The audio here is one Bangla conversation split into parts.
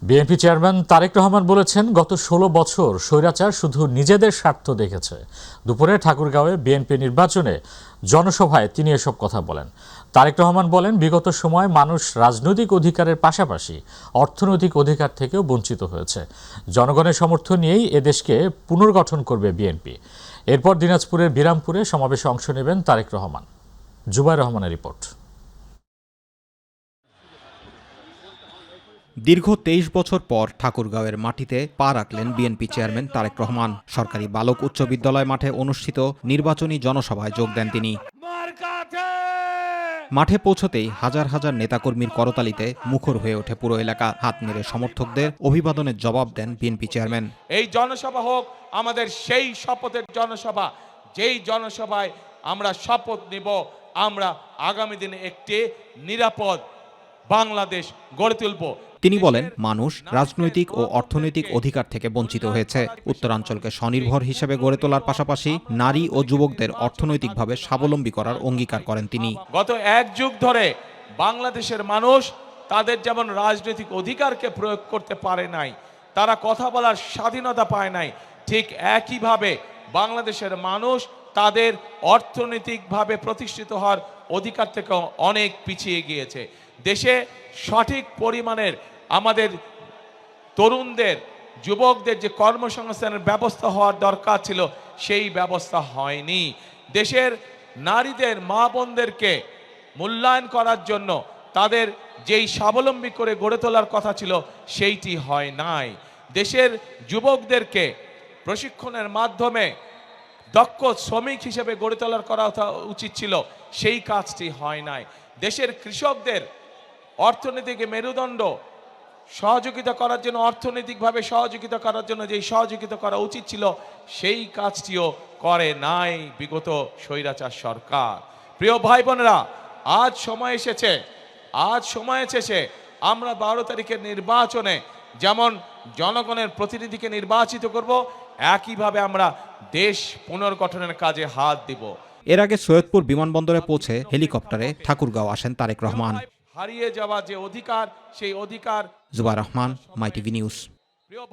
বিএনপি চেয়ারম্যান তারেক রহমান বলেছেন, গত ১৬ বছর স্বৈরাচার শুধু নিজেদের স্বার্থ দেখেছে। দুপুরে ঠাকুরগাঁওয়ে বিএনপি নির্বাচনে জনসভায় তিনি এসব কথা বলেন। তারেক রহমান বলেন, বিগত সময় মানুষ রাজনৈতিক অধিকারের পাশাপাশি অর্থনৈতিক অধিকার থেকেও বঞ্চিত হয়েছে। জনগণের সমর্থন নিয়েই এদেশকে পুনর্গঠন করবে বিএনপি। এরপর দিনাজপুরের বিরামপুরে সমাবেশে অংশ নেবেন তারেক রহমান। জুবাইর রহমানের রিপোর্ট। দীর্ঘ ২৩ বছর পর ঠাকুরগাঁওয়ের মাটিতে পা রাখলেন বিএনপি চেয়ারম্যান তারেক রহমান। সরকারি বালক উচ্চ বিদ্যালয় মাঠে অনুষ্ঠিত নির্বাচনী জনসভায় যোগ দেন তিনি। মাঠে পৌঁছতেই হাজার হাজার নেতাকর্মীর করতালিতে মুখর হয়ে ওঠে পুরো এলাকা। হাত নেড়ে সমর্থকদের অভিবাদনের জবাব দেন বিএনপি চেয়ারম্যান। এই জনসভা হোক আমাদের সেই শপথের জনসভা, যেই জনসভায় আমরা শপথ নিব আমরা আগামী দিনে একটি নিরাপদ বাংলাদেশ গড়ে তুলব। তিনি বলেন, মানুষ রাজনৈতিক ও অর্থনৈতিক অধিকার থেকে বঞ্চিত হয়েছে। উত্তরাঞ্চলকে স্বনির্ভর হিসেবে গড়ে তোলার পাশাপাশি নারী ও যুবকদের অর্থনৈতিকভাবে স্বাবলম্বী করার অঙ্গীকার করেন তিনি। গত এক যুগ ধরে বাংলাদেশের মানুষ তাদের যেমন রাজনৈতিক অধিকারকে প্রয়োগ করতে পারে নাই, তারা কথা বলার স্বাধীনতা পায় নাই, ঠিক একইভাবে বাংলাদেশের মানুষ তাদের অর্থনৈতিকভাবে প্রতিষ্ঠিত হওয়ার অধিকার থেকে অনেক পিছিয়ে গিয়েছে। দেশে সঠিক পরিমাণের আমাদের তরুণদের, যুবকদের যে কর্মসংস্থানের ব্যবস্থা হওয়ার দরকার ছিল সেই ব্যবস্থা হয়নি। দেশের নারীদের, মা বোনদেরকে মূল্যায়ন করার জন্য তাদের যেই স্বাবলম্বী করে গড়ে তোলার কথা ছিল সেইটি হয় নাই। দেশের যুবকদেরকে প্রশিক্ষণের মাধ্যমে দক্ষ শ্রমিক হিসেবে গড়ে তোলার করা উচিত ছিল, সেই কাজটি হয় নাই। দেশের কৃষকদের অর্থনৈতিক মেরুদণ্ড সহযোগিতা করার জন্য, অর্থনৈতিকভাবে সহযোগিতা করার জন্য যেই সহযোগিতা করা উচিত ছিল সেই কাজটিও করে নাই বিগত স্বৈরাচার সরকার। প্রিয় ভাই বোনেরা, আজ সময় এসেছে আমরা ১২ তারিখের নির্বাচনে যেমন জনগণের প্রতিনিধিকে নির্বাচিত করব, একইভাবে আমরা দেশ পুনর্গঠনের কাজে হাত দিব। এর আগে সৈয়দপুর বিমানবন্দরে পৌঁছে হেলিকপ্টারে ঠাকুরগাঁও আসেন তারেক রহমান। হারিয়ে যাওয়া যে অধিকার, সেই অধিকার। Zubair Rahman, My TV news.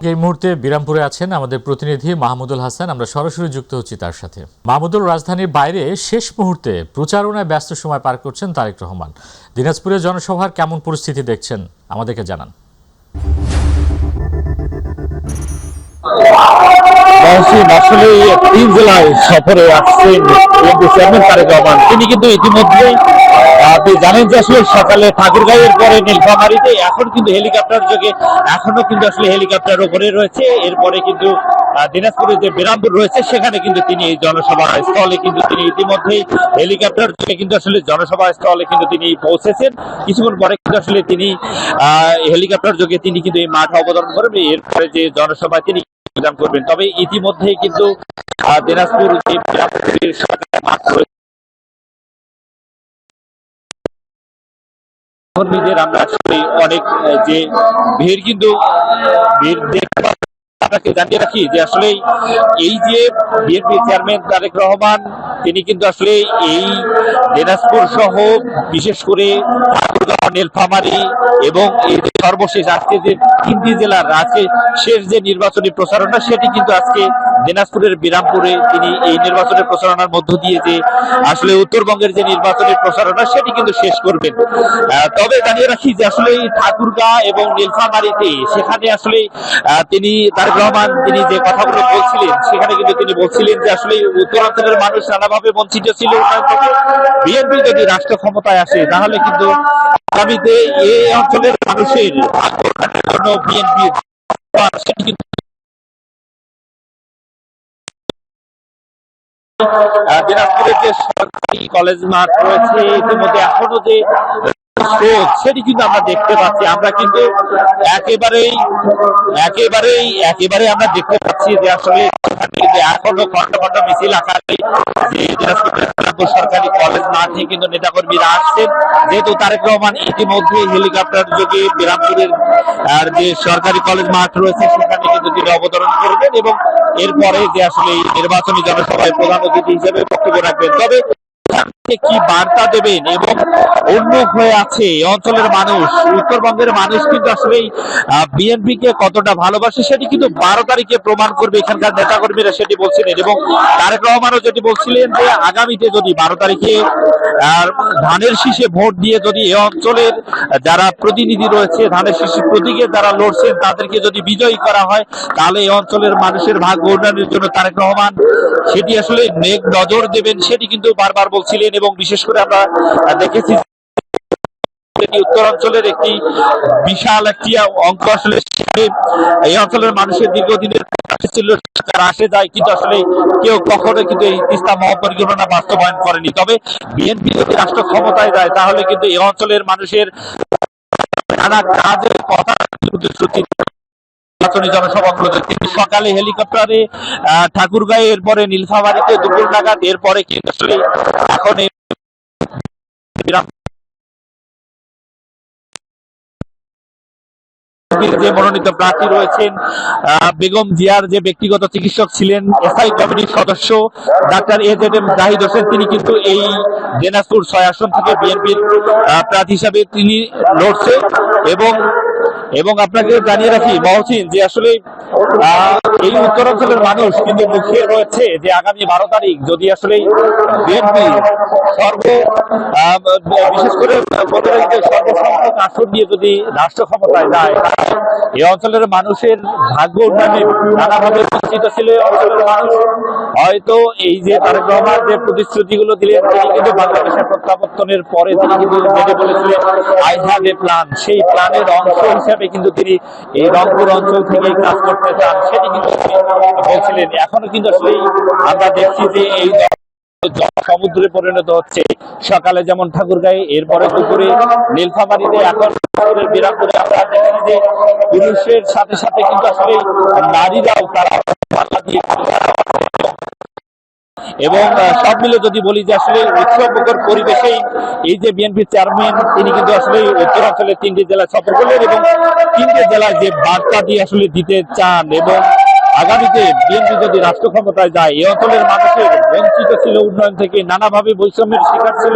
এই মুহূর্তে বিরামপুরে আছেন আমাদের প্রতিনিধি মাহমুদুল হাসান। আমরা সরাসরি যুক্ত হচ্ছি তার সাথে। মাহমুদুল, রাজধানীর বাইরে শেষ মুহূর্তে প্রচারণায় ব্যস্ত সময় পার করছেন তারেক রহমান। দিনাজপুরে জনসভার কেমন পরিস্থিতি দেখছেন আমাদেরকে জানান। আসলে 3 জেলায় সফরে আসছেন বিএনপি চেয়ারম্যান তারেক রহমান। তিনি কিন্তু ইতিমধ্যে আপনি জানেন যে আসলে সকালে ঠাকুরগাঁওয়ের পরে নীলফামারীতে এখন কিন্তু হেলিকপ্টার যোগে এখনো কিন্তু আসলে হেলিকপ্টার ওপরে রয়েছে। এরপরে কিন্তু দিনাজপুরে যে বিরামপুর রয়েছে সেখানে কিন্তু তিনি এই জনসভা স্থলে কিন্তু তিনি ইতিমধ্যেই হেলিকপ্টার যোগে কিন্তু আসলে জনসভা স্থলে কিন্তু তিনি পৌঁছেছেন। কিছুক্ষণ পরে কিন্তু আসলে তিনি হেলিকপ্টার যোগে তিনি কিন্তু এই মাঠ অবতরণ করবেন। এরপরে যে জনসভা তিনি করবেন। তবে ইতিমধ্যে কিন্তু দিনাজপুর যে কর্মীদের আমরা আসলে অনেক যে ভিড় কিন্তু ভিড় দেখতে পাচ্ছি। আপনাকে জানিয়ে রাখি যে আসলে এই যে বিএনপি চেয়ারম্যান তারেক রহমান তিনি কিন্তু আসলে এই দিনাজপুর সহ বিশেষ করে ঠাকুরগাঁও, নীলফামারী এবং এই যে সর্বশেষ আজকে যে 3টি জেলার আজকে শেষ যে নির্বাচনী প্রচারণা সেটি কিন্তু আজকে দিনাজপুরের বিরামপুরে তিনি এই নির্বাচনের প্রচারণার মধ্য দিয়ে যে আসলে উত্তরবঙ্গের যে নির্বাচনী প্রচারণা সেটি কিন্তু শেষ করবেন। তবে জানিয়ে রাখি যে আসলে ঠাকুরগাঁও এবং নীলফামারীতে সেখানে আসলে তিনি তারেক রহমান তিনি যে কথাগুলো বলছিলেন সেখানে কিন্তু তিনি বলছিলেন যে আসলে উত্তরাঞ্চলের মানুষ নানাভাবে বঞ্চিত ছিল উন্নয়ন থেকে। বিএনপি যদি রাষ্ট্র ক্ষমতায় আসে তাহলে কিন্তু আগামীতে এই অঞ্চলের মানুষের জন্য বিএনপি দিনাজপুরের যে সরকারি কলেজ মাঠ রয়েছে ইতিমধ্যে এখনো যে সেটি কিন্তু আমরা দেখতে পাচ্ছি। আমরা কিন্তু একেবারে আমরা দেখতে পাচ্ছি যে আসলে এখনো খন্ড খন্ড মিছিল আকারে সরকারি কলেজ মাঠে কিন্তু নেতাকর্মীরা আসছেন। যেহেতু তারেক রহমান ইতিমধ্যে হেলিকপ্টার যোগে বিরামপুরের যে সরকারি কলেজ মাঠ রয়েছে সেখানে কিন্তু তিনি অবতরণ করবেন এবং এরপরে যে আসলে নির্বাচনী জনসভায় প্রধান অতিথি হিসেবে বক্তব্য রাখবেন। তবে কি বার্তা দেবেন এবং উন্মুখ হয়ে আছে এই অঞ্চলের মানুষ, উত্তরবঙ্গের মানুষ কিন্তু আসলে বিএনপি কে কতটা ভালোবাসে সেটি কিন্তু 12 তারিখে প্রমাণ করবে এখানকার নেতাকর্মীরা, সেটি বলছিলেন। এবং তারেক রহমানও যেটি বলছিলেন যে আগামীতে যদি 12 তারিখে ধানের শীষে ভোট দিয়ে যদি এই অঞ্চলের যারা প্রতিনিধি রয়েছে, ধানের শীষের প্রতীকে যারা লড়ছেন তাদেরকে যদি বিজয়ী করা হয়, তাহলে এই অঞ্চলের মানুষের ভাগ্য উন্নয়নের জন্য তারেক রহমান সেটি আসলে নেক নজর দেবেন, সেটি কিন্তু বারবার বলছিলেন। এবং বিশেষ করে আমরা দেখেছি উত্তরাঞ্চলের একটি বিশাল একটি অঙ্ক আসলে এই অঞ্চলের মানুষের দীর্ঘদিনের ছিল আসে যায়, কিন্তু আসলে কেউ কখনো কিন্তু এই তিস্তা মহাপরিকল্পনা বাস্তবায়ন করেনি। তবে বিএনপি যদি রাষ্ট্র ক্ষমতায় যায় তাহলে কিন্তু এই অঞ্চলের মানুষের নানা কাজের কথা জনসভাগুলোতে তিনি সকালে হেলিকপ্টারে ঠাকুরগাঁয়ে, এরপরে নীলফামারীতে দুপুর নাগাদ, এরপরে কিন্তু আসলে এখন যে মনোনীত প্রার্থী রয়েছেন বেগম জিয়ার যে ব্যক্তিগত চিকিৎসক ছিলেন, এসআই কমিটির সদস্য ডাক্তার AZM জাহিদ হোসেন, তিনি কিন্তু এই দিনাজপুর 6 আসন থেকে বিএনপির প্রার্থী হিসাবে তিনি লড়ছে। এবং আপনাকে জানিয়ে রাখি মহসিন যে আসলে এই উত্তরাঞ্চলের মানুষ কিন্তু মুখিয়ে রয়েছে যে আগামী 12 তারিখ যদি আসলে বিএনপি বিশেষ করে সর্বসংখ্যক আসন দিয়ে যদি রাষ্ট্র ক্ষমতায় যায়, এই অঞ্চলের মানুষের ভাগ্য উন্নয়নে নানাভাবে বঞ্চিত ছিল এই অঞ্চলের মানুষ। হয়তো এই যে তারেক রহমান যে প্রতিশ্রুতিগুলো দিলেন, তিনি কিন্তু বাংলাদেশের প্রত্যাবর্তনের পরে তিনি কিন্তু যেটা বলেছিলেন আই হ্যাভ এ প্ল্যান, সেই প্ল্যানের অংশ হিসাবে কিন্তু তিনি এই রংপুর অঞ্চল থেকে কাজ করতে চান, সেটি কিন্তু বলছিলেন। এখনো কিন্তু আসলে আমরা দেখছি যে এই সমুদ্রে পরিণত হচ্ছে। সকালে যেমন ঠাকুরগাঁয়ে, এরপরে দুপুরে নীলফামারীতে, এখন বিরামপুরে আমরা দেখছি যে পুরুষের সাথে সাথে কিন্তু আসলে নারীরাও তারা এবং সব মিলে যদি বলি যে আসলে উৎসবমুখর পরিবেশেই এই যে বিএনপির চেয়ারম্যান তিনি কিন্তু আসলে উত্তরাঞ্চলের 3টি জেলায় সফর করলেন এবং 3টি জেলায় যে বার্তা দিয়ে আসলে দিতে চান এবং আগামীতে বিএনপি যদি রাষ্ট্র ক্ষমতায় যায় এই অঞ্চলের মানুষের বঞ্চিত ছিল উন্নয়ন থেকে, নানাভাবে বৈষম্যের শিকার ছিল,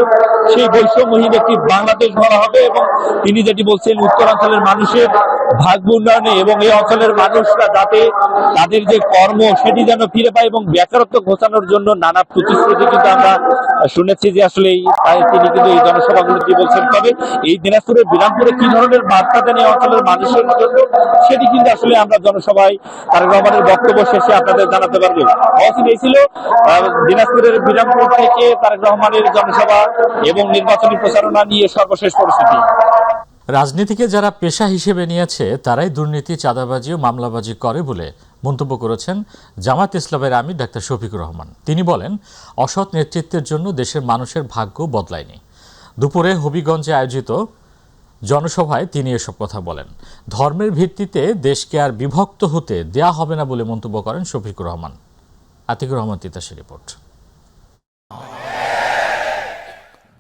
সেই বৈষম্যহীন একটি বাংলাদেশ গড়া হবে। এবং তিনি যেটি বলছেন উত্তরাঞ্চলের মানুষের ভাগ্য উন্নয়নে এবং এই অঞ্চলের মানুষরা যাতে তাদের যে কর্ম সেটি যেন ফিরে পায় এবং বেকারত্ব ঘোচানোর জন্য নানা প্রতিশ্রুতি কিন্তু আমরা শুনেছি যে আসলে তিনি কিন্তু এই জনসভাগুলোতে বলছেন। তবে এই দিনাজপুরের বিরামপুরে কি ধরনের বার্তা দেন এই অঞ্চলের মানুষের জন্য সেটি কিন্তু আসলে আমরা জনসভায় তারেক রহমানের বক্তব্য শেষে আপনাদের জানাতে পারবো। এই ছিল দিনাজপুরের বিরামপুর থেকে তারেক রহমানের জনসভা এবং নির্বাচনী প্রচারণা নিয়ে সর্বশেষ পরিস্থিতি। রাজনীতিকে যারা পেশা হিসেবে নিয়েছে তারাই দুর্নীতি, চাঁদাবাজি ও মামলাবাজি করে বলে মন্তব্য করেছেন জামায়াত ইসলামের আমির ডাক্তার শফিকুর রহমান। তিনি বলেন, অসৎ নেতৃত্বের জন্য দেশের মানুষের ভাগ্য বদলায়নি। দুপুরে হবিগঞ্জে আয়োজিত জনসভায় তিনি এসব কথা বলেন। ধর্মের ভিত্তিতে দেশকে আর বিভক্ত হতে দেয়া হবে না বলে মন্তব্য করেন শফিকুর রহমান। আতিকুর রহমান তিতাসের রিপোর্ট।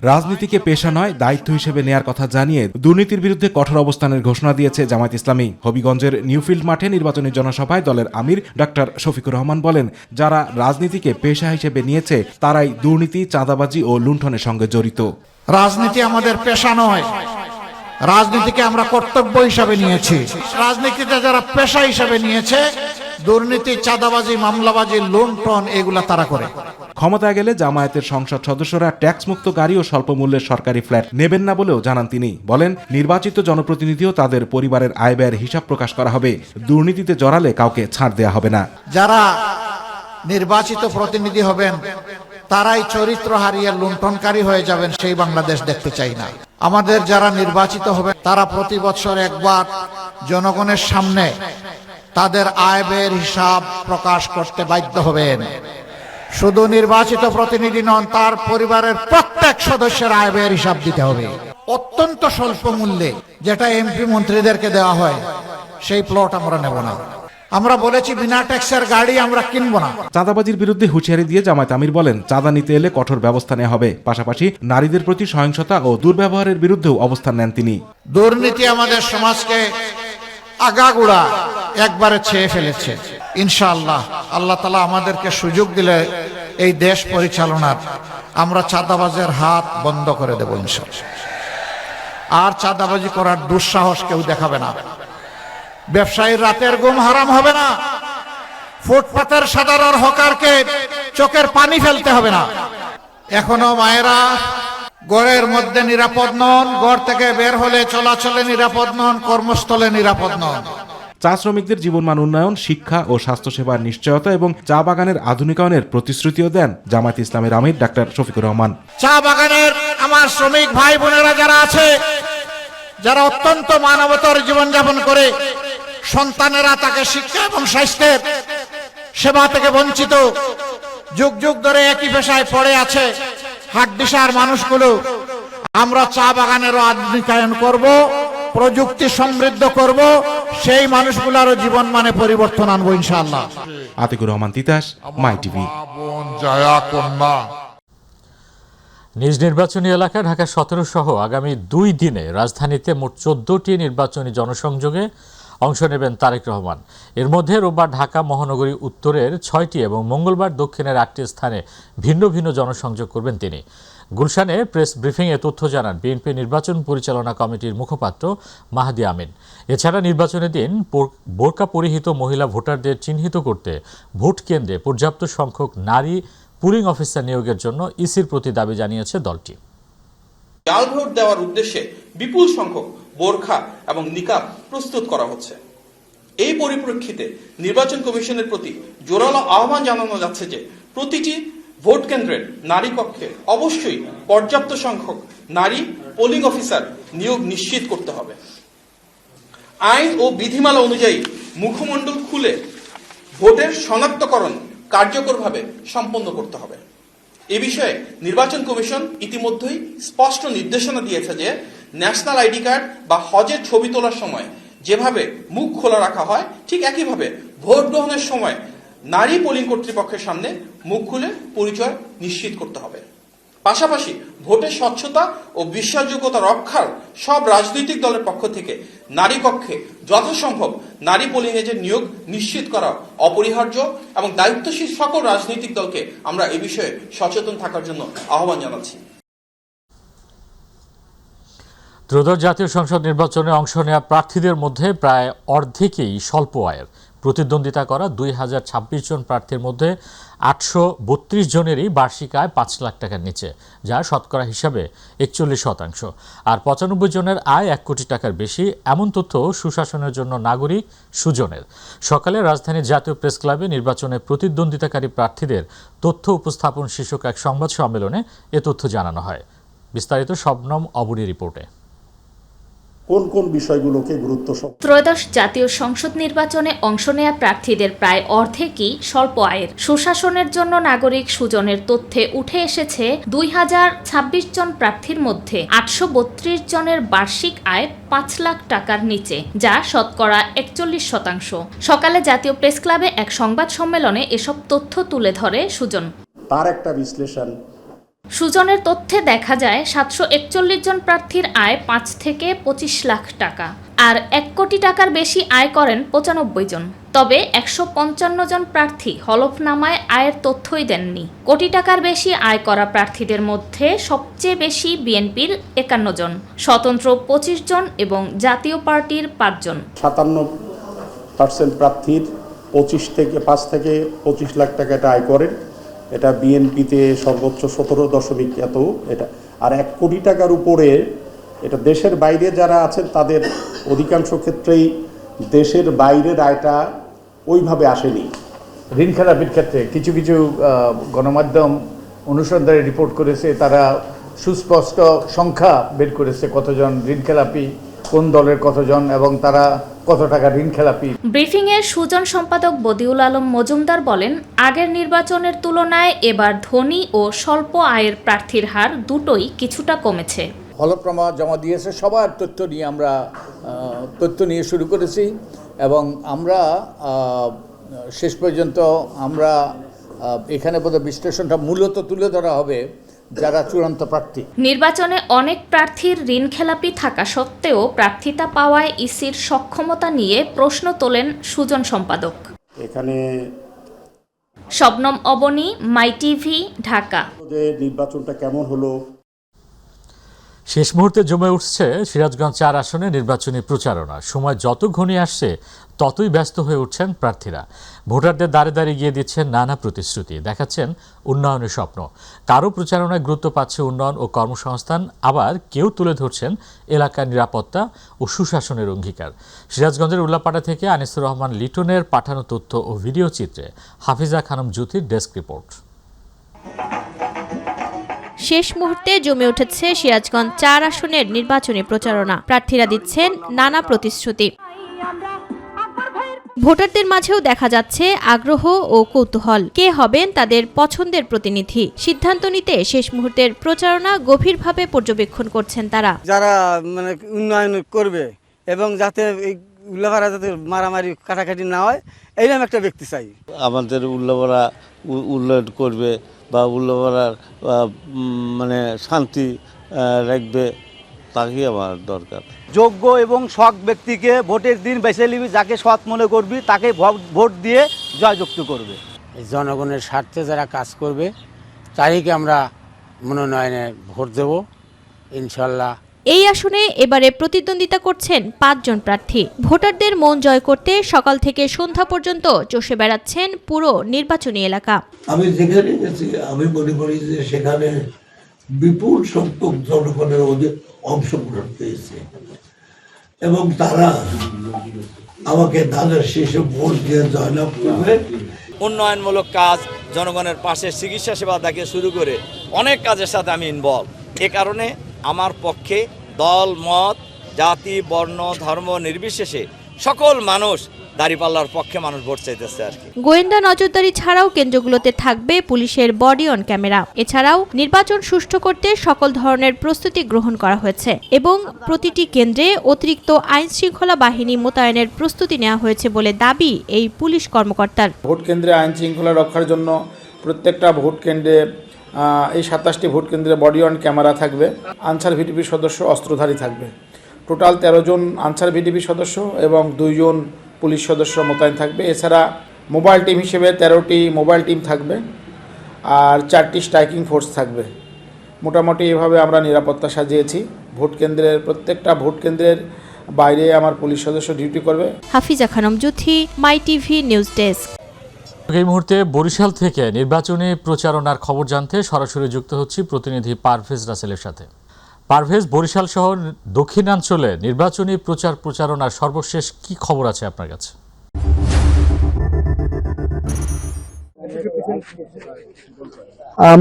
রাজনীতিকে পেশা নয়, দায়িত্ব হিসেবে নেয়ার কথা জানিয়ে দুর্নীতির বিরুদ্ধে কঠোর অবস্থানের ঘোষণা দিয়েছে জামায়াত ইসলামী। হবিগঞ্জের নিউফিল্ড মাঠে নির্বাচনী জনসভায় দলের আমির ডাক্তার শফিকুর রহমান বলেন, যারা রাজনীতিকে পেশা হিসেবে নিয়েছে তারাই দুর্নীতি, চাঁদাবাজি ও লুণ্ঠনের সঙ্গে জড়িত। রাজনীতি আমাদের পেশা নয়, রাজনীতিকে আমরা কর্তব্য হিসাবে নিয়েছি। রাজনীতিতে যারা পেশা হিসাবে নিয়েছে, দুর্নীতি, চাঁদাবাজি, মামলাবাজি, লুণ্ঠন এগুলা তারা করে। ক্ষমতায় গেলে জামায়াতের সংসদ সদস্যরা ট্যাক্স মুক্ত গাড়ি ও স্বল্প মূল্যের সরকারি ফ্ল্যাট নেবেন না বলেও জানান তিনি। বলেন, নির্বাচিত জনপ্রতিনিধিও তাদের পরিবারের আয় ব্যয়ের হিসাব প্রকাশ করা হবে। দুর্নীতিতে জড়ালে কাউকে ছাড় দেয়া হবে না। যারা নির্বাচিত প্রতিনিধি হবেন তারাই চরিত্র হারিয়ে লুণ্ঠনকারী হয়ে যাবেন, সেই বাংলাদেশ দেখতে চাই না। আমাদের যারা নির্বাচিত হবেন তারা প্রতি বছর একবার জনগণের সামনে তাদের আয় ব্যয়ের হিসাব প্রকাশ করতে বাধ্য হবেন। শুধু নির্বাচিত প্রতিনিধি নন, তার পরিবারের প্রত্যেক সদস্যের আয় ব্যয়ের হিসাব দিতে হবে। অত্যন্ত স্বল্প মূল্যে যেটা এমপি মন্ত্রীদেরকে দেওয়া হয় সেই প্লট আমরা নেব না। আমরা বলেছি বিনা ট্যাক্সের গাড়ি আমরা কিনবো না। চাঁদাবাজির বিরুদ্ধে হুঁশিয়ারি দিয়ে জামায়াত আমির বলেন, চাঁদা নিতে এলে কঠোর ব্যবস্থা নেওয়া হবে। পাশাপাশি নারীদের প্রতি সহিংসতা ও দুর্ব্যবহারের বিরুদ্ধেও অবস্থান নেন তিনি। দুর্নীতি আমাদের সমাজকে আগাগোড়া একবারে ছেয়ে ফেলেছে। ইনশাআল্লাহ আল্লাহ তাআলা আমাদেরকে সুযোগ দিলে এই দেশ পরিচালনার আমরা চাঁদাবাজের হাত বন্ধ করে দেব ইনশাআল্লাহ। আর চাঁদাবাজি করার দুঃসাহস কেউ দেখাবে না। ব্যবসায়ীর রাতের ঘুম হারাম হবে না। ফুটপাতের সাধারণ হকারকে চোখের পানি ফেলতে হবে না। এখনো মায়েরা ঘরের মধ্যে নিরাপদ নন, ঘর থেকে বের হলে চলাচলে নিরাপদ নন, কর্মস্থলে নিরাপদ নন। চা শ্রমিকদের জীবনমান উন্নয়ন, শিক্ষা ও স্বাস্থ্যসেবার নিশ্চয়তা এবং চা বাগানের আধুনিকায়নের প্রতিশ্রুতিও দেন জামায়াত ইসলামের আমির ডাক্তার শফিকুর রহমান। চা বাগানের আমার শ্রমিক ভাই বোনেরা যারা আছে, যারা অত্যন্ত মানবতার জীবনযাপন করে, সন্তানেরা তাকে শিক্ষা এবং স্বাস্থ্যের সেবা থেকে বঞ্চিত, যুগ যুগ ধরে একই পেশায় পড়ে আছে হাড্ডিসার মানুষগুলো, আমরা চা বাগানেরও আধুনিকায়ন করব, প্রযুক্তি সমৃদ্ধ করব, সেই মানুষগুলোরও জীবন মানে পরিবর্তন আনবো ইনশাআল্লাহ। আতিকুর রহমান তিতাস, মাই টিভি। নিজ নির্বাচনী এলাকা ঢাকা 17 সহ আগামী 2 দিনে রাজধানীতে মোট 14টি নির্বাচনী জনসংযোগে অংশ নেবেন তারেক রহমান। এর মধ্যে রোববার ঢাকা মহানগরী উত্তরের 6টি এবং মঙ্গলবার দক্ষিণের 8টি স্থানে ভিন্ন ভিন্ন জনসংযোগ করবেন তিনি। গুলশানে প্রেস ব্রিফিংয়ে তথ্য জানান বিএনপি নির্বাচন পরিচালনা কমিটির মুখপাত্র মাহদি আমিন। এছাড়া নির্বাচনের দিন বোরকা পরিহিত মহিলা ভোটারদের চিহ্নিত করতে ভোট কেন্দ্রে পর্যাপ্ত সংখ্যক নারী পুলিং অফিসার নিয়োগের জন্য ইসির প্রতি দাবি জানিয়েছে দলটি। জাল ভোট দেওয়ার উদ্দেশ্যে বিপুল সংখ্যক বোরখা এবং নিকাব প্রস্তুত করা হচ্ছে। এই পরিপ্রেক্ষিতে নির্বাচন কমিশনের প্রতি জোরালো আহ্বান জানানো যাচ্ছে যে প্রতিটি ভোট কেন্দ্রের নারী কক্ষে অবশ্যই পর্যাপ্ত সংখ্যক নারী পোলিং অফিসার নিয়োগ নিশ্চিত করতে হবে। আইন ও বিধিমালা অনুযায়ী মুখমণ্ডল খুলে ভোটের শনাক্তকরণ কার্যকরভাবে সম্পন্ন করতে হবে। এ বিষয়ে নির্বাচন কমিশন ইতিমধ্যেই স্পষ্ট নির্দেশনা দিয়েছে যে ন্যাশনাল আইডি কার্ড বা হজের ছবি তোলার সময় যেভাবে মুখ খোলা রাখা হয়, ঠিক একইভাবে ভোট গ্রহণের সময় নারী পোলিং কর্তৃপক্ষের সামনে মুখ খুলে পরিচয় নিশ্চিত করতে হবে। পাশাপাশি ভোটের স্বচ্ছতা ও বিশ্বাসযোগ্যতা রক্ষার সব রাজনৈতিক দলের পক্ষ থেকে নারী কক্ষে যথাসম্ভব নারী পোলিং এজেন্ট নিয়োগ নিশ্চিত করা অপরিহার্য এবং দায়িত্বশীল সকল রাজনৈতিক দলকে আমরা এ বিষয়ে সচেতন থাকার জন্য আহ্বান জানাচ্ছি। ত্রয়োদশ জাতীয় সংসদ নির্বাচনে অংশ নেওয়া প্রার্থীদের মধ্যে প্রায় অর্ধেকই স্বল্প আয়ের। প্রতিদ্বন্দ্বিতা করা 2026 জন প্রার্থীর মধ্যে 832 জনেরই বার্ষিক আয় 5 লাখ টাকার নিচে, যা শতকরা হিসাবে 41%। আর 95 জনের আয় 1 কোটি টাকার বেশি, এমন তথ্য সুশাসনের জন্য নাগরিক সুজনের। সকালে রাজধানীর জাতীয় প্রেস ক্লাবে নির্বাচনে প্রতিদ্বন্দ্বিতাকারী প্রার্থীদের তথ্য উপস্থাপন শীর্ষক এক সংবাদ সম্মেলনে এ তথ্য জানানো হয়। বিস্তারিত শবনম অবুরি রিপোর্টে। কোন কোন বিষয়গুলোকে গুরুত্ব ত্রয়োদশ জাতীয় সংসদ নির্বাচনে অংশ নেয়া প্রার্থীদের প্রায় অর্ধেকই স্বল্প আয়ের। সুশাসনের জন্য নাগরিক সুজনের তথ্যে উঠে এসেছে 2026 জন প্রার্থীর মধ্যে 832 জনের বার্ষিক আয় 5 লাখ টাকার নিচে, যা শতকরা 41%। সকালে জাতীয় প্রেস ক্লাবে এক সংবাদ সম্মেলনে এসব তথ্য তুলে ধরে সুজন। তার একটা বিশ্লেষণ। সুজনের তথ্যে দেখা যায় 741 জন প্রার্থীর আয় 5 থেকে 25 লাখ টাকা, আর 1 কোটি টাকার বেশি আয় করেন 95 জন। তবে 155 জন প্রার্থী হলফনামায় আয়ের তথ্যই দেননি। কোটি টাকার বেশি আয় করা প্রার্থীদের মধ্যে সবচেয়ে বেশি বিএনপির 51 জন, স্বতন্ত্র 25 জন এবং জাতীয় পার্টির 5 জন। 57% প্রার্থীর 5 থেকে 25 লাখ টাকা এটা আয় করেন। এটা বিএনপিতে সর্বোচ্চ 17 এত এটা। আর 1 কোটি টাকার উপরে এটা দেশের বাইরে যারা আছেন তাদের অধিকাংশ ক্ষেত্রেই দেশের বাইরের আয়টা ওইভাবে আসেনি। ঋণ খেলাপির ক্ষেত্রে কিছু কিছু গণমাধ্যম অনুসন্ধানে রিপোর্ট করেছে, তারা সুস্পষ্ট সংখ্যা বের করেছে কতজন ঋণ খেলাপি, কোন দলের কতজন এবং তারা কত টাকা ঋণ খেলাপি। ব্রিফিংয়ে সুজন সম্পাদক বদিউল আলম মজুমদার বলেন, আগের নির্বাচনের তুলনায় এবার ধনী ও স্বল্প আয়ের প্রার্থীর হার দুটোই কিছুটা কমেছে। হলফনামা জমা দিয়েছে, সবার তথ্য নিয়ে শুরু করেছি এবং আমরা শেষ পর্যন্ত আমরা এখানে বোধহয় বিশ্লেষণটা মূলত তুলে ধরা হবে যারা চূড়ান্ত প্রার্থী। নির্বাচনে অনেক প্রার্থীর ঋণখেলাপি থাকা সত্ত্বেও প্রার্থিতা পাওয়ায় ইসির সক্ষমতা নিয়ে প্রশ্ন তোলেন সুজন সম্পাদক। এখানে শবনম অবনী, মাই টিভি, ঢাকা। যে নির্বাচনটা কেমন হলো। শেষ মুহূর্তে জমে উঠছে সিরাজগঞ্জ 4 আসনে নির্বাচনী প্রচারণা। সময় যত ঘনিয়ে আসছে ততই ব্যস্ত হয়ে উঠছেন প্রার্থীরা। ভোটারদের দাঁড়ে দাঁড়িয়ে গিয়ে দিচ্ছেন নানা প্রতিশ্রুতি, দেখাচ্ছেন উন্নয়নের স্বপ্ন। কারো প্রচারণায় গুরুত্ব পাচ্ছে উন্নয়ন ও কর্মসংস্থান, আবার কেউ তুলে ধরছেন এলাকার নিরাপত্তা ও সুশাসনের অঙ্গীকার। সিরাজগঞ্জের উল্লাপাড়া থেকে আনিসুর রহমান লিটনের পাঠানো তথ্য ও ভিডিও চিত্রে হাফিজা খানম জ্যোতির ডেস্ক রিপোর্ট। শেষ মুহূর্তে জমে উঠেছে সিরাজগঞ্জ 4 আসনের নির্বাচনী প্রচারণা। প্রার্থীরা দিচ্ছেন নানা প্রতিশ্রুতি। ভোটারদের মাঝেও দেখা যাচ্ছে আগ্রহ ও কৌতূহল। কে হবেন তাদের পছন্দের প্রতিনিধি, সিদ্ধান্ত নিতে শেষ মুহূর্তের প্রচারণা গভীরভাবে পর্যবেক্ষণ করছেন তারা। যারা মানে উন্নয়ন করবে এবং যাতে এই উল্লাপাড়া যাতে মারামারি কাটাকাটি না হয়, এইরকম একটা ব্যক্তি চাই। আমাদের উল্লাপাড়া উন্নয়ন করবে বা উল্লাপাড়ার মানে শান্তি রাখবে, তাকেই আমার দরকার। যোগ্য এবং সৎ ব্যক্তিকে ভোটের দিন বেছে নিবি, যাকে সৎ মনে করবি তাকে ভোট দিয়ে জয়যুক্ত করবে। জনগণের স্বার্থে যারা কাজ করবে তাদেরকে আমরা মনোনয়নে ভোট দেব ইনশাল্লাহ। এই আসনে এবারে প্রতিদ্বন্দ্বিতা করছেন 5 জন প্রার্থী। ভোটারদের মন জয় করতে সকাল থেকে সন্ধ্যা পর্যন্ত চষে বেড়াচ্ছেন পুরো নির্বাচনী এলাকা। আমি যেখানে গেছি আমি মনে করি যে সেখানে বিপুল সংখ্যক জনগণের অংশগ্রহণ পেয়েছে এবং তারা আমাকে ধানের শেষে ভোট দিয়ে জয়লাভ করবে। উন্নয়নমূলক কাজ, জনগণের পাশে চিকিৎসা সেবা থেকে শুরু করে অনেক কাজের সাথে আমি ইনভলভ। এ কারণে আমার পক্ষে দল, মত, জাতি, বর্ণ, ধর্ম নির্বিশেষে সকল মানুষ দাঁড়িপাল্লার পক্ষে মানুষ ভোট চাইতেছে আর কি। গোয়েন্দা নজরদারি ছাড়াও কেন্দ্রগুলোতে থাকবে পুলিশের বডি অন ক্যামেরা। এছাড়াও নির্বাচন সুষ্ঠু করতে সকল ধরনের প্রস্তুতি গ্রহণ করা হয়েছে এবং প্রতিটি কেন্দ্রে অতিরিক্ত আইন শৃঙ্খলা বাহিনী মোতায়েনের প্রস্তুতি নেওয়া হয়েছে বলে দাবি এই পুলিশ কর্মকর্তার। ভোট কেন্দ্রে আইন শৃঙ্খলা রক্ষার জন্য প্রত্যেকটা ভোট কেন্দ্রে এই 27টি ভোট কেন্দ্রে বডি অন ক্যামেরা থাকবে। আনসার ভিডিপি সদস্য অস্ত্রধারী থাকবে। টোটাল 13 জন আনসার ভিডিপি সদস্য এবং 2 জন পুলিশ সদস্য মোতায়েন থাকবে। এছাড়া মোবাইল টিম হিসেবে 13টি মোবাইল টিম থাকবে আর 4টি স্ট্রাইকিং ফোর্স থাকবে। মোটামুটি এভাবে আমরা নিরাপত্তা সাজিয়েছি। ভোট কেন্দ্রের প্রত্যেকটা ভোট কেন্দ্রের বাইরে আমার পুলিশ সদস্য ডিউটি করবে। হাফিজা খানম জ্যোতি, মাই টিভি নিউজ ডেস্ক। এই মুহূর্তে বরিশাল থেকে নির্বাচনী প্রচারণার খবর জানতে সরাসরি যুক্ত হচ্ছি প্রতিনিধি পারভেজ রাসেলের সাথে। পারভেজ, বরিশাল সহ দক্ষিণাঞ্চলে নির্বাচনী প্রচারণার সর্বশেষ কি খবর আছে আপনার কাছে?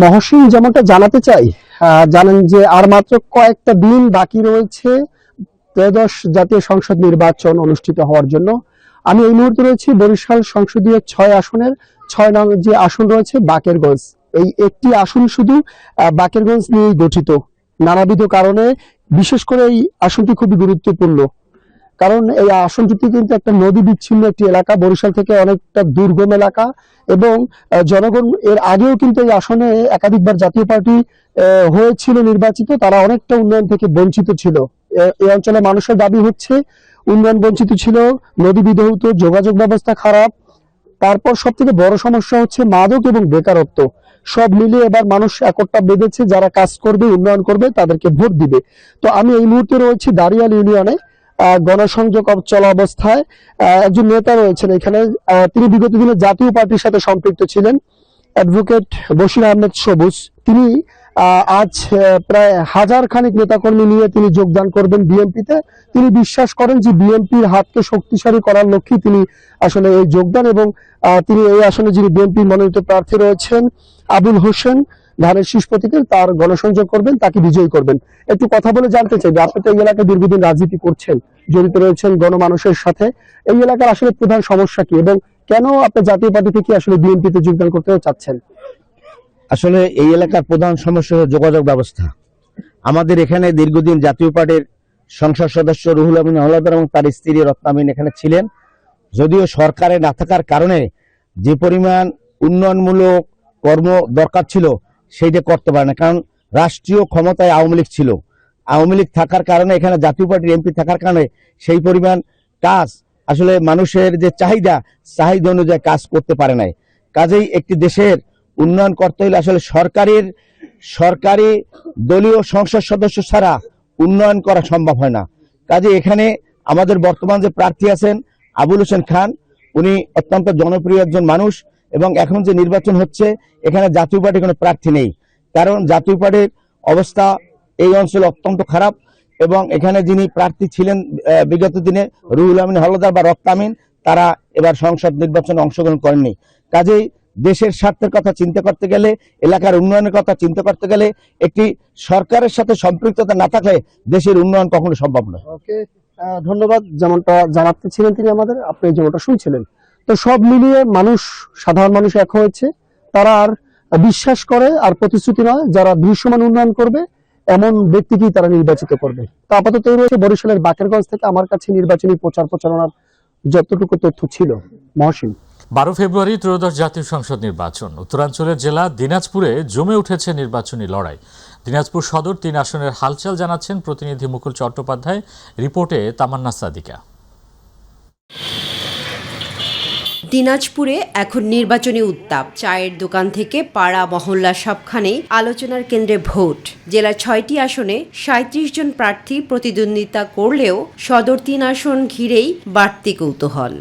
মহসিন, যেমনটা জানাতে চাই, জানেন যে আর মাত্র কয়েকটা দিন বাকি রয়েছে ত্রয়োদশ জাতীয় সংসদ নির্বাচন অনুষ্ঠিত হওয়ার জন্য। আমি এই মুহূর্তে রয়েছি বরিশাল সংসদীয় 6 আসনের 6 নং যে আসন রয়েছে বাকেরগঞ্জ। এই একটি আসন শুধু বাকেরগঞ্জ নিয়ে গঠিত। নানাবিধ কারণে বিশেষ করে এই আসনটি খুবই গুরুত্বপূর্ণ, কারণ এই আসনটিতে কিন্তু একটা নদী বিচ্ছিন্ন একটি এলাকা, বরিশাল থেকে অনেকটা দুর্গম এলাকা এবং জনগণ এর আগেও কিন্তু এই আসনে একাধিকবার জাতীয় পার্টি হয়েছিল নির্বাচিত, তারা অনেকটা উন্নয়ন থেকে বঞ্চিত ছিল। এই অঞ্চলে মানুষের দাবি হচ্ছে উন্নয়ন বঞ্চিত ছিল, নদী বিধৌত, যোগাযোগ ব্যবস্থা খারাপ, তারপর সব থেকে বড় সমস্যা হচ্ছে মাদক এবং বেকারত্ব। সব মিলিয়ে এবার মানুষ একটা বেঁধেছে, যারা কাজ করবে, উন্নয়ন করবে, তাদেরকে ভোট দিবে। তো আমি এই মুহূর্তে রয়েছি দাঁড়িয়াল ইউনিয়নে। গণসংযোগ চলা অবস্থায় একজন নেতা রয়েছেন এখানে, তিনি বিগত দিনে জাতীয় পার্টির সাথে সম্পৃক্ত ছিলেন, অ্যাডভোকেট বশির আহমেদ সবুজ। তিনি আজ প্রায় 1000 খানিক নেতাকর্মী নিয়ে তিনি যোগদান করবেন বিএনপিতে। তিনি বিশ্বাস করেন যে বিএনপির হাতকে শক্তিশালী করার লক্ষ্যে তিনি আসলে এই যোগদান, এবং তিনি এই আসনে যিনি বিএনপির মনোনীত প্রার্থী রয়েছেন আবুল হোসেন ধানের শীষ প্রতীকের, তার গণসংযোগ করবেন, তাকে বিজয়ী করবেন। একটু কথা বলে জানতে চাই যে আপনি তো এই এলাকায় দীর্ঘদিন রাজনীতি করছেন, জড়িত রয়েছেন গণমানুষের সাথে, এই এলাকার আসলে প্রধান সমস্যা কি এবং কেন আপনি জাতীয় পার্টি থেকে আসলে বিএনপিতে যোগদান করতে চাচ্ছেন? আসলে এই এলাকার প্রধান সমস্যা হলো যোগাযোগ ব্যবস্থা। আমাদের এখানে দীর্ঘদিন জাতীয় পার্টির সংসদ সদস্য রুহুল আমিন হাওলাদার এবং তার স্ত্রী রত্নামিন এখানে ছিলেন। যদিও সরকারে না থাকার কারণে যে পরিমাণ উন্নয়নমূলক কর্ম দরকার ছিল সেইটা করতে পারে না, কারণ রাষ্ট্রীয় ক্ষমতায় আওয়ামী লীগ ছিল। আওয়ামী লীগ থাকার কারণে এখানে জাতীয় পার্টির এমপি থাকার কারণে সেই পরিমাণ কাজ আসলে মানুষের যে চাহিদা অনুযায়ী কাজ করতে পারে নাই। কাজেই একটি দেশের উন্নয়ন করতে হলে আসলে সরকারি দলীয় সংসদ সদস্য ছাড়া উন্নয়ন করা সম্ভব হয় না। কাজে এখানে আমাদের বর্তমান যে প্রার্থী আছেন আবুল হোসেন খান, উনি অত্যন্ত জনপ্রিয় একজন মানুষ এবং এখন যে নির্বাচন হচ্ছে এখানে জাতীয় পার্টির কোনো প্রার্থী নেই, কারণ জাতীয় পার্টির অবস্থা এই অঞ্চলে অত্যন্ত খারাপ এবং এখানে যিনি প্রার্থী ছিলেন বিগত দিনে রুহুল আমিন হলদার বা রক্তামিন, তারা এবার সংসদ নির্বাচনে অংশগ্রহণ করেননি। কাজেই দেশের স্বার্থের কথা চিন্তা করতে গেলে, এলাকার উন্নয়নের কথা চিন্তা করতে গেলে একটি সরকারের সাথে সম্পৃক্ততা না থাকলে দেশের উন্নয়ন কখনো সম্ভব নয়। ওকে, ধন্যবাদ। যেমনটা জানাতে ছিলেন তিনি আমাদের, আপনি যেমনটা শুনছিলেন, তো সব মিলিয়ে সাধারণ মানুষ এক হয়েছে। তারা আর বিশ্বাস করে আর প্রতিশ্রুতি নয়, যারা দৃশ্যমান উন্নয়ন করবে এমন ব্যক্তিকেই তারা নির্বাচিত করবে। তো আপাতত রয়েছে বরিশালের বাকেরগঞ্জ থেকে আমার কাছে নির্বাচনী প্রচারণার যতটুকু তথ্য ছিল। মহসিন, 12 ফেব্রুয়ারি ত্রয়োদশ জাতীয় সংসদ নির্বাচন। উত্তরাঞ্চলের জেলা দিনাজপুরে জমে উঠেছে নির্বাচনী লড়াই। দিনাজপুর সদর 3 আসনের হালচাল জানাচ্ছেন প্রতিনিধি মুকুল চট্টোপাধ্যায়, রিপোর্টে তামান্না সাদিকা। দিনাজপুরে এখন নির্বাচনী উত্তাপ। চায়ের দোকান থেকে পাড়া মহল্লা সবখানেই আলোচনার কেন্দ্রে ভোট। জেলার 6টি আসনে 37 জন প্রার্থী প্রতিদ্বন্দ্বিতা করলেও সদর 3 আসন ঘিরেই বাড়তি কৌতূহল।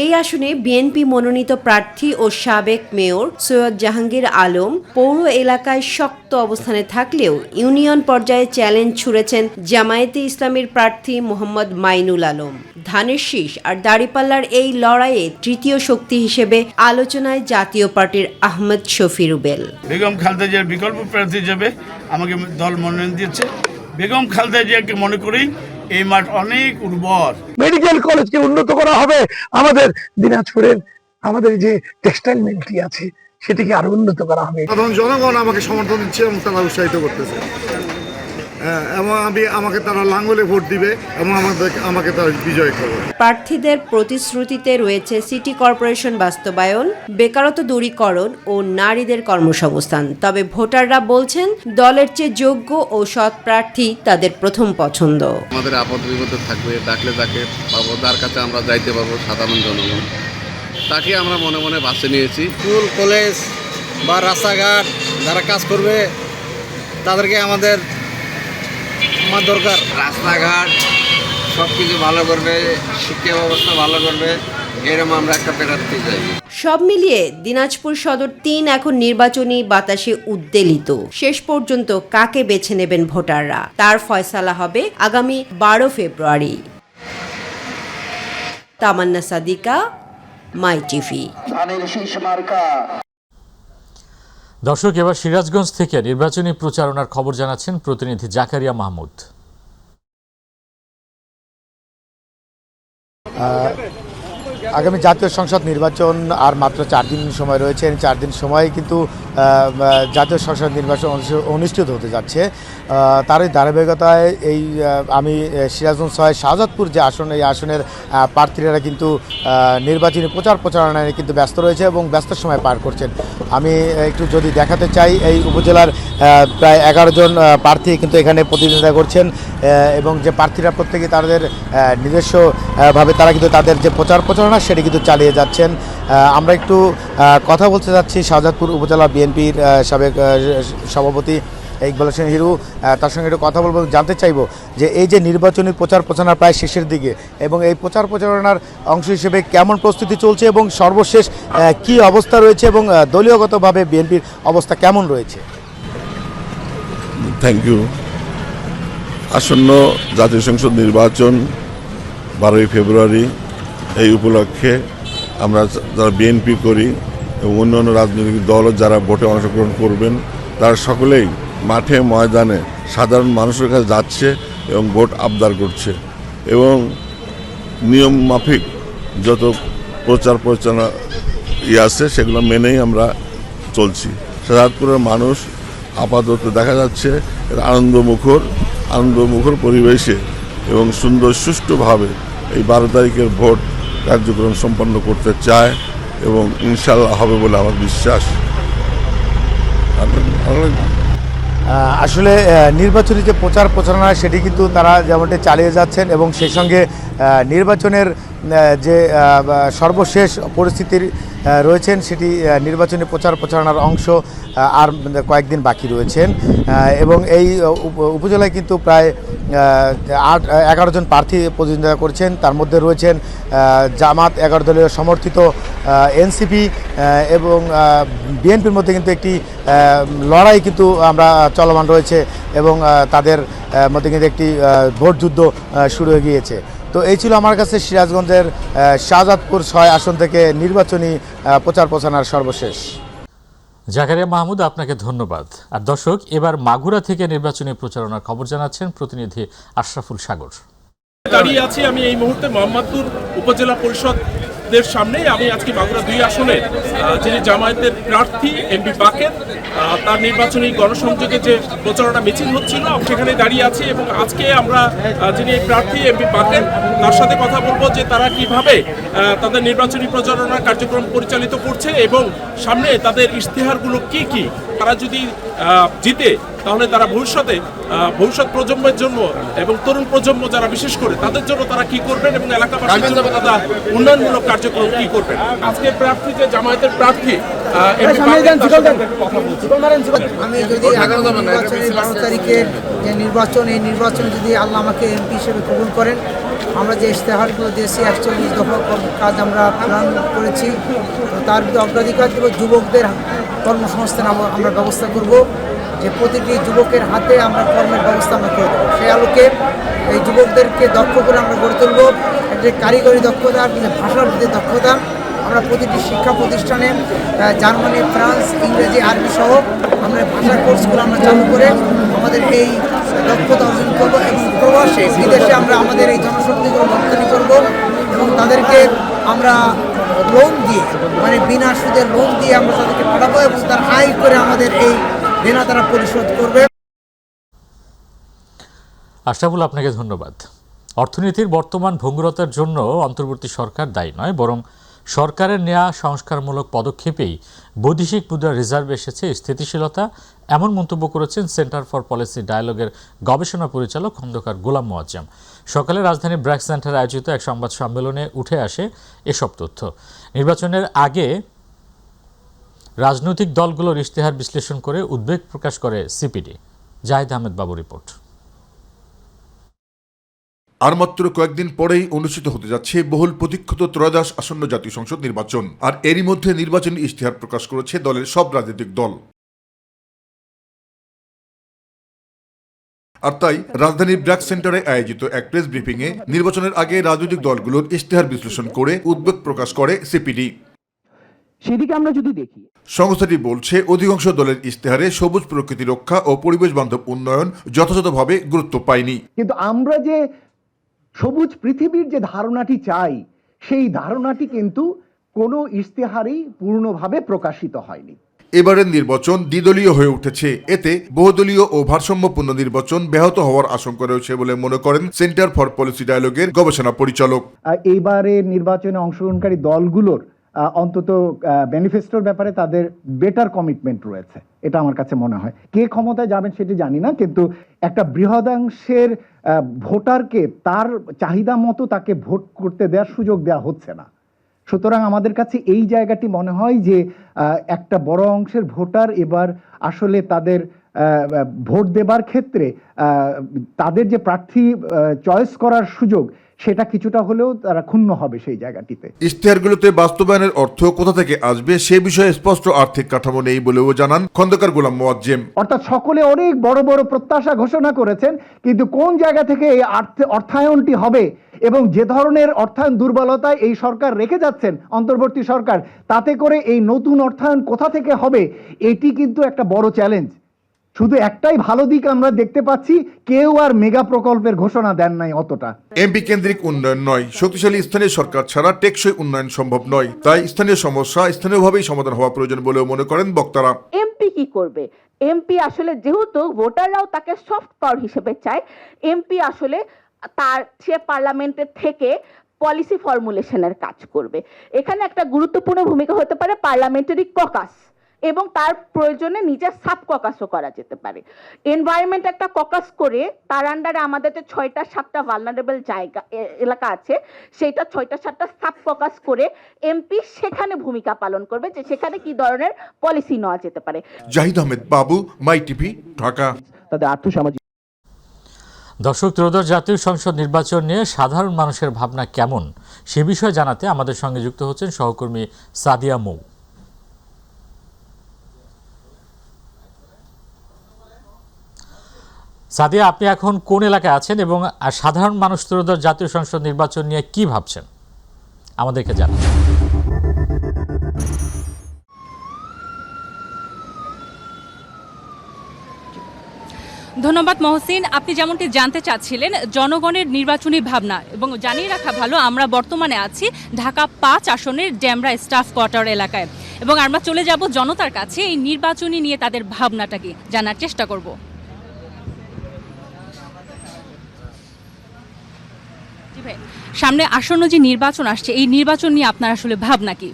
এই আসনে বিএনপি মনোনীত প্রার্থী ও সাবেক মেয়র সৈয়দ জাহাঙ্গীর আলম পৌর এলাকায় শক্ত অবস্থানে থাকলেও ইউনিয়ন পর্যায়ে চ্যালেঞ্জ ছুড়েছেন জামায়াতে ইসলামীর প্রার্থী মোহাম্মদ মাইনুল আলম। ধানের শীষ আর দাঁড়িপাল্লার এই লড়াইয়ে তৃতীয় শক্তি হিসেবে আলোচনায় জাতীয় পার্টির আহমেদ শফি রুবেল। বেগম খালেদা জিয়ার বিকল্প প্রার্থী হিসেবে আমাকে দল মনোনয়ন দিয়েছে। বেগম খালেদা জিয়াকে মনে করি এই মাঠ অনেক উর্বর। মেডিকেল কলেজকে উন্নত করা হবে, আমাদের দিনাজপুরের আমাদের যে টেক্সটাইল মিলটি আছে সেটিকে আরো উন্নত করা হবে। সাধারণ জনগণ আমাকে সমর্থন দিচ্ছে এবং তারা উৎসাহিত করতেছে এবং আমাকে তারা লাঙ্গলে ভোট দিবে এবং আমাকে তারা বিজয় করবে। প্রার্থীদের প্রতিশ্রুতিতে রয়েছে সিটি কর্পোরেশন বাস্তবায়ন, বেকারত্ব দূরীকরণ ও নারীদের কর্মসংস্থান। তবে ভোটাররা বলছেন দলের চেয়ে যোগ্য ও সৎ প্রার্থী তাদের প্রথম পছন্দ। আমাদের আপদ বিপদে থাকবে, ডাকলে তাকে পাবো, তার কাছে আমরা যাইতে পারবো। সাধারণ জনগণ তাকে আমরা মনে মনে বাছে নিয়েছি। স্কুল কলেজ বা রাস্তাঘাট যারা কাজ করবে তাদেরকে আমাদের দরকার। রাস্তাঘাট সব কিছু ভালো করবে, শিক্ষা ব্যবস্থা ভালো করবে, এরকম আমরা একটা প্রার্থী চাই। সব মিলিয়ে দিনাজপুর সদর 3 এখন নির্বাচনী বাতাসে উদ্বেলিত। শেষ পর্যন্ত কাকে বেছে নেবেন ভোটাররা তার ফয়সালা হবে আগামী 12 ফেব্রুয়ারি। তামান্না সাদিকা, মাই টিভি। দর্শক, এবার সিরাজগঞ্জ থেকে নির্বাচনী প্রচারণার খবর জানাচ্ছেন প্রতিনিধি জাকারিয়া মাহমুদ। আগামী জাতীয় সংসদ নির্বাচন আর মাত্র 4 দিন সময় রয়েছে। 4 দিন সময় কিন্তু জাতীয় সংসদ নির্বাচন অনুষ্ঠিত হতে যাচ্ছে। তারই ধারাবাহিকতায় আমি সিরাজগঞ্জ 6 শাহজাদপুর যে আসন, এই আসনের প্রার্থীরা কিন্তু নির্বাচনী প্রচারণায় কিন্তু ব্যস্ত রয়েছে এবং ব্যস্ত সময় পার করছেন। আমি একটু যদি দেখাতে চাই, এই উপজেলার প্রায় 11 জন প্রার্থী কিন্তু এখানে প্রতিদ্বন্দ্বিতা করছেন এবং যে প্রার্থীরা প্রত্যেকে তাদের নিজস্বভাবে তারা কিন্তু তাদের যে প্রচারণা সেটি কিন্তু চালিয়ে যাচ্ছেন। আমরা একটু কথা বলতে যাচ্ছি শাহজাদপুর উপজেলা বিএনপির সাবেক সভাপতি ইকবাল হোসেন হিরু, তার সঙ্গে একটু কথা বলবো, জানতে চাইব যে এই যে নির্বাচনী প্রচারণা প্রায় শেষের দিকে এবং এই প্রচারণার অংশ হিসেবে কেমন প্রস্তুতি চলছে এবং সর্বশেষ কি অবস্থা রয়েছে এবং দলীয়গতভাবে বিএনপির অবস্থা কেমন রয়েছে? Thank you. আসন্ন জাতীয় সংসদ নির্বাচন 12 ফেব্রুয়ারি, এই উপলক্ষে আমরা যারা বিএনপি করি এবং অন্যান্য রাজনৈতিক দল যারা ভোটে অংশগ্রহণ করবেন তারা সকলেই মাঠে ময়দানে সাধারণ মানুষের কাছে যাচ্ছে এবং ভোট আবদার করছে এবং নিয়ম মাফিক যত প্রচারণা আছে সেগুলো মেনেই আমরা চলছি। শাহজাদপুরের মানুষ আপাতত দেখা যাচ্ছে আনন্দমুখর পরিবেশে এবং সুন্দর সুষ্ঠুভাবে এই 12 তারিখের ভোট কার্যক্রম সম্পন্ন করতে চায় এবং ইনশাল্লাহ হবে বলে আমার বিশ্বাস। আসলে নির্বাচনী যে প্রচারণা সেটি কিন্তু তারা যেমনটি চালিয়ে যাচ্ছেন এবং সেই সঙ্গে নির্বাচনের যে সর্বশেষ পরিস্থিতির রয়েছেন সেটি নির্বাচনী প্রচারণার অংশ আর কয়েকদিন বাকি রয়েছেন এবং এই উপজেলায় কিন্তু প্রায় 11 জন প্রার্থী প্রতিদ্বন্দ্বিতা করছেন। তার মধ্যে রয়েছেন জামাত 11 দলীয় সমর্থিত এনসিপি এবং বিএনপির মধ্যে কিন্তু একটি লড়াই কিন্তু আমরা চলমান রয়েছে এবং তাদের মধ্যে কিন্তু একটি ভোট যুদ্ধ শুরু হয়ে গিয়েছে। তো এই ছিল আমার কাছে সিরাজগঞ্জের শাহজাদপুর 6 আসন থেকে নির্বাচনী প্রচারণার সর্বশেষ। জাকারিয়া মাহমুদ, আপনাকে ধন্যবাদ। আর দর্শক, এবার মাগুরা থেকে নির্বাচনী প্রচারণার খবর জানাচ্ছেন প্রতিনিধি আশরাফুল সাগর। দাঁড়িয়ে আছি আমি এই মুহূর্তে মোহাম্মদপুর উপজেলা পরিষদের সামনে। আমি আজকে মাগুরা 2 আসনে যিনি জামায়াতের প্রার্থী এমপি বাকের তার নির্বাচনী গণসংযোগে যে প্রচারণা মিছিল হচ্ছিল সেখানে দাঁড়িয়ে আছি এবং আজকে আমরা যিনি প্রার্থী এমপি বাকের তার সাথে কথা বলবো যে তারা কিভাবে তাদের নির্বাচনী প্রচারণার কার্যক্রম পরিচালিত করছে এবং সামনে তাদের ইশতেহারগুলো কি কি। তারা যদি জিতে তাহলে তারা ভবিষ্যৎ প্রজন্মের জন্য এবং তরুণ প্রজন্ম যারা বিশেষ করে তাদের জন্য তারা কি করবেন এবং এলাকাবাসীর জন্য তারা উন্নয়নমূলক কার্যক্রম কি করবেন। আজকে প্রার্থী যে জামায়াতের প্রার্থী আমি যদি 12 তারিখের যে নির্বাচন, এই নির্বাচনে যদি আল্লাহ আমাকে এমপি হিসেবে কবুল করেন, আমরা যে ইশতেহারগুলো দিয়েছি 41 দফা কাজ আমরা প্ল্যান করেছি, তো তার ভিতরে অগ্রাধিকার দেব যুবকদের কর্মসংস্থান আমরা ব্যবস্থা করব, যে প্রতিটি যুবকের হাতে আমরা কর্মের ব্যবস্থা আমরা করে দেবো। সেই আলোকে এই যুবকদেরকে দক্ষ করে আমরা গড়ে তুলব। একটা কারিগরি দক্ষতা, ভাষার ভিত্তিক দক্ষতা আমরা প্রতিটি শিক্ষা প্রতিষ্ঠানে জার্মানি, ফ্রান্স, ইংরেজি, আরবি সহ আমরা ভাষার কোর্সগুলো আমরা চালু করে আমাদের এই দক্ষতা অর্জন করব এবং প্রবাসে বিদেশে আমরা আমাদের এই জনশক্তিগুলো রপ্তানি করব এবং তাদেরকে আমরা লোন দিয়ে, মানে বিনা সুদের লোন দিয়ে আমরা তাদেরকে পাঠাবো এবং তার আয় করে আমাদের এই দেনা তারা পরিশোধ করবে। আশরাফুল, আপনাকে ধন্যবাদ। অর্থনীতির বর্তমান ভঙ্গুরতার জন্য অন্তর্বর্তী সরকার দায়ী নয়, বরং সরকারের নেওয়া সংস্কারমূলক পদক্ষেপেই বৈদেশিক মুদ্রা রিজার্ভ এসেছে স্থিতিশীলতা, এমন মন্তব্য করেছেন সেন্টার ফর পলিসি ডায়ালগের গবেষণা পরিচালক খন্দকার গোলাম মোয়াজ্জেম। সকালে রাজধানীর ব্র্যাক সেন্টারে আয়োজিত এক সংবাদ সম্মেলনে উঠে আসে এসব তথ্য। নির্বাচনের আগে রাজনৈতিক দলগুলোর ইশতেহার বিশ্লেষণ করে উদ্বেগ প্রকাশ করে সিপিডি। জাহিদ আহমেদ বাবু রিপোর্ট। আর মাত্র কয়েকদিন পরেই অনুষ্ঠিত হতে যাচ্ছে বহুল প্রতীক্ষিত ত্রয়োদশ আসন্ন জাতীয় সংসদ নির্বাচন। আর এরই মধ্যে নির্বাচনী ইশতেহার প্রকাশ করেছে দলের সব রাজনৈতিক দল। আর তাই রাজধানীর ব্র্যাক সেন্টারে আয়োজিত এক প্রেস ব্রিফিংয়ে নির্বাচনের আগে রাজনৈতিক দলগুলোর ইশতেহার বিশ্লেষণ করে উদ্বেগ প্রকাশ করে সিপিডি। সেদিকে আমরা যদি দেখি, সংস্থাটি বলছে অধিকাংশ দলের ইশতেহারে সবুজ প্রকৃতি রক্ষা ও পরিবেশ বান্ধব উন্নয়ন যথাযথভাবে গুরুত্ব পায়নি। কিন্তু আমরা যে সবুজ পৃথিবীর যে ধারণাটি চাই, সেই ধারণাটি কিন্তু কোনো ইশতেহারেই পূর্ণভাবে প্রকাশিত হয়নি। এবারের নির্বাচন দ্বিদলীয় হয়ে উঠেছে। এতে বহুদলীয় ও ভারসাম্যপূর্ণ নির্বাচন ব্যাহত হওয়ার আশঙ্কা রয়েছে বলে মনে করেন সেন্টার ফর পলিসি ডায়ালগের গবেষণা পরিচালক। এইবারের নির্বাচনে অংশগ্রহণকারী দলগুলোর অন্তত ম্যানিফেস্টোর ব্যাপারে তাদের বেটার কমিটমেন্ট রয়েছে, এটা আমার কাছে মনে হয়। কে ক্ষমতায় যাবেন সেটি জানি না, কিন্তু একটা বৃহদাংশের ভোটারকে তার চাহিদা মতো তাকে ভোট করতে দেওয়ার সুযোগ দেওয়া হচ্ছে না। সুতরাং আমাদের কাছে এই জায়গাটি মনে হয় যে একটা বড় অংশের ভোটার এবার আসলে তাদের ভোট দেবার ক্ষেত্রে তাদের যে প্রার্থী চয়েস করার সুযোগ, সেটা কিছুটা হলেও তারা ক্ষুণ্ণ হবে সেই জায়গাটিতে। ইশতেহারগুলোতে বাস্তবায়নের অর্থ কোথা থেকে আসবে সে বিষয়ে স্পষ্ট আর্থিক কাঠামো নেই বলেও জানান খন্দকার গোলাম মোয়াজ্জেম। অর্থাৎ সকলে অনেক বড় বড় প্রত্যাশা ঘোষণা করেছেন, কিন্তু কোন জায়গা থেকে এই অর্থায়নটি হবে এবং যে ধরনের অর্থায়ন দুর্বলতায় এই সরকার রেখে যাচ্ছেন অন্তর্বর্তী সরকার, তাতে করে এই নতুন অর্থায়ন কোথা থেকে হবে, এটি কিন্তু একটা বড় চ্যালেঞ্জ। শুধু একটাই ভালো দিক আমরা দেখতে পাচ্ছি, কেউ আর মেগা প্রকল্পের ঘোষণা দেন নাই অতটা। এমপি কেন্দ্রিক উন্নয়ন নয়, শক্তিশালী স্থানীয় সরকার ছাড়া টেকসই উন্নয়ন সম্ভব নয়। তাই স্থানীয় সমস্যা স্থানীয়ভাবেই সমাধান হওয়া প্রয়োজন বলেও মনে করেন বক্তারা। এমপি কি করবে? এমপি আসলে যেহেতু ভোটাররাও তাকে সফট পাওয়ার হিসেবে চায়, এমপি আসলে সে পার্লামেন্টের থেকে পলিসি ফর্মুলেশনের কাজ করবে। এখানে একটা গুরুত্বপূর্ণ ভূমিকা হতে পারে পার্লামেন্টারি ককাস, এবং তার প্রয়োজনে নিজের সাব ককাসও করা যেতে পারে। এনভায়রনমেন্ট একটা ককাস করে তার আন্ডারে আমাদের যে 6টা 7টা ভালনারেবল জায়গা এলাকা আছে, সেটা 6টা 7টা সাব ককাস করে এমপি সেখানে ভূমিকা পালন করবে যে সেখানে কি ধরনের পলিসি নেওয়া যেতে পারে। জাহিদ আহমেদ বাবু, মাই টিভি, ঢাকা। তাদের আর্থসামাজিক দর্শক, ত্রয়োদশ জাতীয় সংসদ নির্বাচন নিয়ে সাধারণ মানুষের ভাবনা কেমন সে বিষয়ে জানাতে আমাদের সঙ্গে যুক্ত হচ্ছেন সহকর্মী সাদিয়া মৌ। সাদিয়া, আপনি এখন কোন এলাকায় আছেন এবং সাধারণ মানুষ ত্রয়োদশ জাতীয় সংসদ নির্বাচন নিয়ে কি ভাবছেন আমাদেরকে জানান। ধন্যবাদ মহসিন। আপনি যেমনটি জানতে চাচ্ছিলেন জনগণের নির্বাচনী ভাবনা, এবং জানিয়ে রাখা ভালো আমরা বর্তমানে আছি ঢাকা 5 আসনের ডেমরা স্টাফ কোয়ার্টার এলাকায়, এবং আমরা চলে যাব জনতার কাছে এই নির্বাচনী নিয়ে তাদের ভাবনাটা কি জানার চেষ্টা করব। সামনে আসন্ন যে নির্বাচন আসছে, এই নির্বাচন নিয়ে আপনার আসলে ভাবনা কি?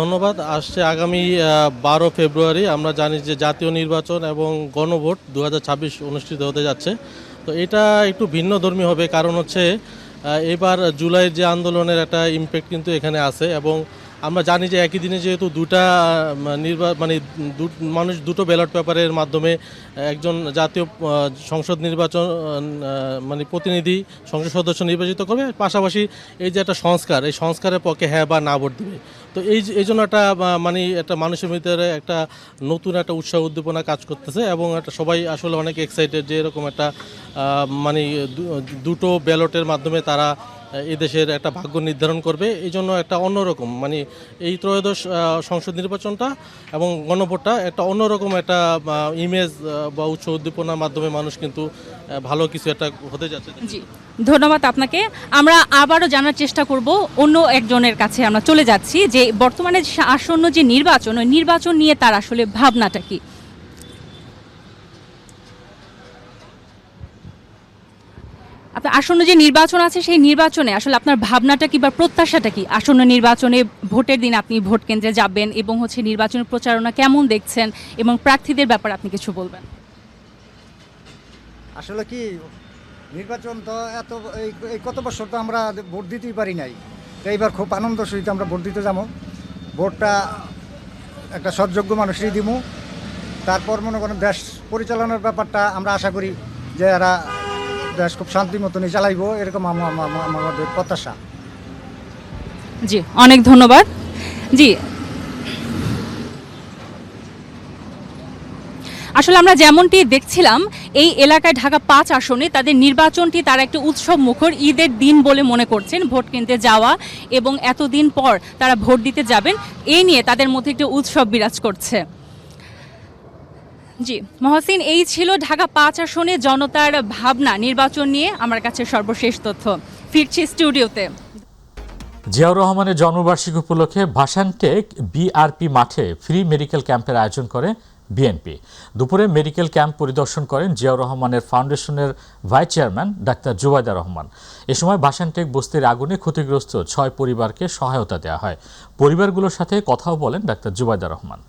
ধন্যবাদ। আসছে আগামী 12 ফেব্রুয়ারি আমরা জানি যে জাতীয় নির্বাচন এবং গণভোট 2026 অনুষ্ঠিত হতে যাচ্ছে। তো এটা একটু ভিন্নধর্মী হবে, কারণ হচ্ছে এবার জুলাইয়ের যে আন্দোলনের একটা ইমপ্যাক্ট কিন্তু এখানে আছে, এবং আমরা জানি যে একই দিনে যেহেতু মানুষ দুটো ব্যালট পেপারের মাধ্যমে একজন জাতীয় সংসদ নির্বাচন প্রতিনিধি সংসদ সদস্য নির্বাচিত করবে, পাশাপাশি এই যে একটা সংস্কার, এই সংস্কারের পক্ষে হ্যাঁ বা না ভোট দেবে। তো এই জন্য একটা মানুষের ভিতরে একটা নতুন একটা উৎসাহ উদ্দীপনা কাজ করতেছে, এবং একটা সবাই আসলে অনেক এক্সাইটেড যে এরকম একটা দুটো ব্যালটের মাধ্যমে তারা এদেশের একটা ভাগ্য নির্ধারণ করবে। এই জন্য একটা অন্যরকম এই ত্রয়োদশ সংসদ নির্বাচনটা এবং গণভোটটা একটা অন্যরকম একটা ইমেজ বা উৎস উদ্দীপনার মাধ্যমে মানুষ কিন্তু ভালো কিছু একটা হতে যাচ্ছে। জি, ধন্যবাদ আপনাকে। আমরা আবারও জানার চেষ্টা করব অন্য একজনের কাছে। আমরা চলে যাচ্ছি যে বর্তমানে আসন্ন যে নির্বাচন, ওই নির্বাচন নিয়ে তার আসলে ভাবনাটা কি। আপনার আসন্ন যে নির্বাচন আছে, সেই নির্বাচনে আসলে আপনার ভাবনাটা কি বা প্রত্যাশাটা কি? আসন্ন নির্বাচনে ভোটের দিন আপনি ভোট কেন্দ্রে যাবেন, এবং নির্বাচনের প্রচারণা কেমন দেখছেন, এবং প্রার্থীদের ব্যাপারে আপনি কিছু বলবেন। আসলে কি নির্বাচন তো এই কত বছর তো আমরা ভোট দিতেই পারি নাই, তো এইবার খুব আনন্দ সহিত আমরা ভোট দিতে যাবো। ভোটটা একটা সৎযোগ্য মানুষেরই দিব। তারপর মনে করেন দেশ পরিচালনার ব্যাপারটা আমরা আশা করি যে এরা দেশ খুব শান্তি মতনই চালাইবো, এরকম আমাদের প্রত্যাশা। জি, অনেক ধন্যবাদ। জি, আসলে আমরা যেমনটি দেখছিলাম এই এলাকায় ঢাকা 5 আসনে তাদের নির্বাচনটি তারা একটা উৎসব মুখর ঈদের দিন বলে মনে করছেন। ভোট কিনতে যাওয়া এবং এতদিন পর তারা ভোট দিতে যাবেন, এই নিয়ে তাদের মধ্যে একটা উৎসব বিরাজ করছে। জি মহসিন, এই ছিল ঢাকা 5 আসনে জনতার ভাবনা নির্বাচন নিয়ে আমার কাছে সর্বশেষ তথ্য। ফিরছি স্টুডিওতে। জিয়াউর রহমানের জন্মবার্ষিকী উপলক্ষে ভাসানটেক বিআরপি মাঠে ফ্রি মেডিকেল ক্যাম্পের আয়োজন করে বিএনপি। দুপুরে মেডিকেল ক্যাম্প পরিদর্শন করেন জিয়াউর রহমানের ফাউন্ডেশনের vice chairman doctor Zubaida Rahman. এ সময় ভাসানটেক বস্তির আগুনে ক্ষতিগ্রস্ত 6 পরিবারকে সহায়তা দেওয়া হয়। পরিবারগুলোর সাথে কথাও বলেন ডাক্তার জুবাইদা রহমান।